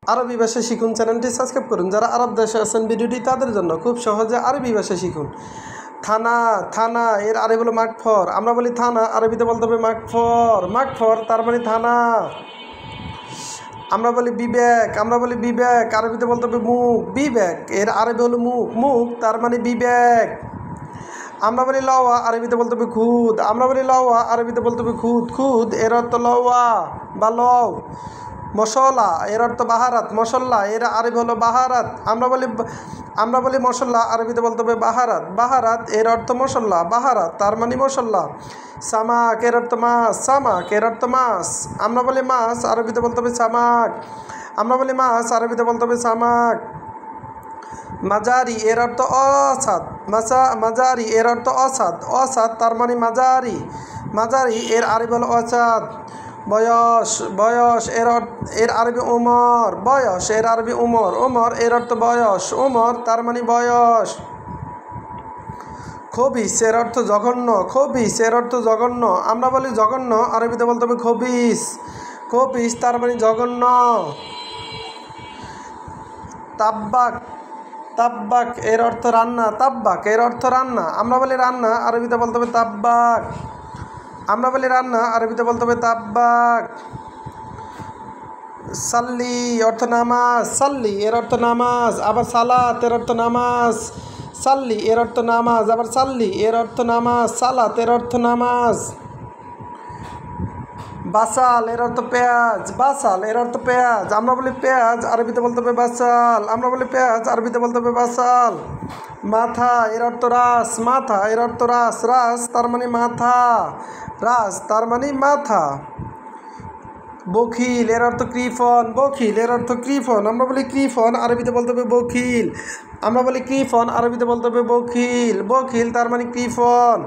আরবি ভাষা শিখুন চ্যানেলটি সাবস্ক্রাইব করুন। যারা আরব দেশে আছেন ভিডিওটি তাদের জন্য, খুব সহজে আরবি ভাষা শিখুন। থানা, থানা এর আরবি হলো মাকফর। আমরা বলি থানা, আরবিতে বলতে হবে মাকফর। মাকফর তার মানে থানা। আমরা বলি বিবেক, আমরা বলি বিবেক, আরবিতে বলতে হবে মুখ। বিবেক এর আরবি হলো মুখ। মুখ তার মানে বিবেক। আমরা বলি লওয়া, আরবিতে বলতে হবে খুদ। আমরা বলি লওয়া, আরবিতে বলতে হবে খুদ। খুদ এর অর্থ লওয়া বা লও। মশলা এর অর্থ বাহারাত। মশলা এর আরবি হলো বাহারাত। আমরা বলি মশলা, আরবিতে বলতে হবে বাহারাত। বাহারাত এর অর্থ মশলা। বাহারাত তার মানে মশলা। সামাক এর অর্থ মাছ। সামাক এর অর্থ মাছ। আমরা বলি মাছ, আরবিতে বলতে হবে সামাক। আমরা বলি মাছ, আরবিতে বলতে হবে সামাক। মাজারি এর অর্থ অসাদ। মাজারি এর অর্থ অসাদ। অসাদ তার মানে মাজারি। মাজারি এর আরবি হলো অসাদ। বয়স, বয়স এর আরবি উমর। বয়স এর আরবি উমর। উমর এর অর্থ বয়স। উমর তার মানে বয়স। খবিস এর অর্থ জঘন্য। খবিস এর অর্থ জঘন্য। আমরা বলি জঘন্য, আরবিতে বলতে হবে খবিস। খবিস তার মানে জঘন্য। তাব্বাক, তাব্বাক এর অর্থ রান্না। তাব্বাক এর অর্থ রান্না। আমরা বলি রান্না, আরবিতে বলতে হবে তাব্বাক। আমরা বলি রান্না, আরবিতে বলতে হবে তাব্বাক। সাল্লি অর্থ নামাজ। সাল্লি এর অর্থ নামাজ। আবার সালাত এর অর্থ নামাজ। সাল্লি এর অর্থ নামাজ। আবার সাল্লি এর অর্থ নামাজ। সালাত এর অর্থ নামাজ। বাসাল এর অর্থ পেঁয়াজ। বাসাল এর অর্থ পেঁয়াজ। আমরা বলি পেঁয়াজ, আরবিতে বলতে হবে বাসাল। আমরা বলি পেঁয়াজ, আরবিতে বলতে হবে বাসাল। মাথা এর অর্থ রাস। মাথা এর অর্থ রাস। রাস তার মানে মাথা। রাস তার মানে মাথা। বখিল এর অর্থ কৃপণ। বখিল এর অর্থ কৃপণ। আমরা বলি কৃপণ, আরবিতে বলতে হবে বখিল। আমরা বলি কৃপণ, আরবিতে বলতে হবে বখিল। বখিল তার মানে কৃপণ।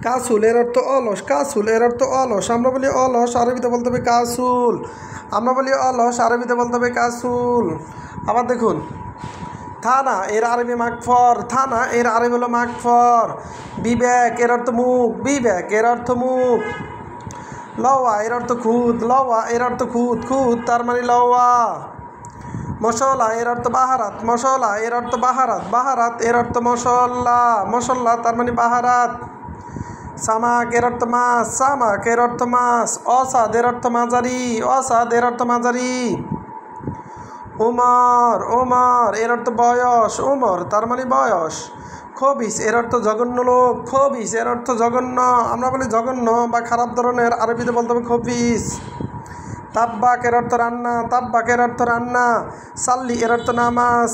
কাসুল এর অর্থ অলস। কাসুল এর অর্থ অলস। আমরা বলি অলস, আরবিতে বলতে হবে কাসুল। আমরা বলি অলস, আরবিতে বলতে হবে কাসুল। আবার দেখুন, থানা এর আরবি মাকফর। থানা এর আরবি হলো মাকফর। বিবেক এর অর্থ মুখ। বিবেক এর অর্থ মুখ। লওয়া এর অর্থ খুদ। লওয়া এর অর্থ খুদ। খুদ তার মানে লওয়া। মশলা এর অর্থ বাহারাত। মশলা এর অর্থ বাহারাত। বাহারাত এর অর্থ মশলা। মশলা তার মানে বাহারাত। সামাক এর অর্থ মাছ। সামাক এর অর্থ মাছ। অসাদ এর অর্থ মাঝারি। অসাদ এর অর্থ মাঝারি। উমর, উমর এর অর্থ বয়স। উমর তার মানে বয়স। খবিস এর অর্থ জঘন্য লোক। খবিস এর অর্থ জঘন্য। আমরা বলি জঘন্য বা খারাপ ধরনের, আরবিতে বলতে হবে খবিস। তাব্বাক এর অর্থ রান্না। তাব্বাক এর অর্থ রান্না। সাল্লি এর অর্থ নামাজ।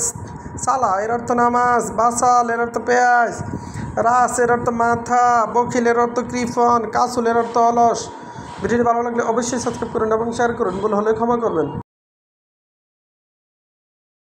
সালা এর অর্থ নামাজ। বাসাল এর অর্থ পেঁয়াজ। রাস এর অর্থ মাথা। বখিল এর অর্থ কৃপণ। কাসুল এর অর্থ অলস। ভিডিওটি ভালো লাগলে অবশ্যই সাবস্ক্রাইব করুন এবং শেয়ার করুন। ভুল হলে ক্ষমা করবেন।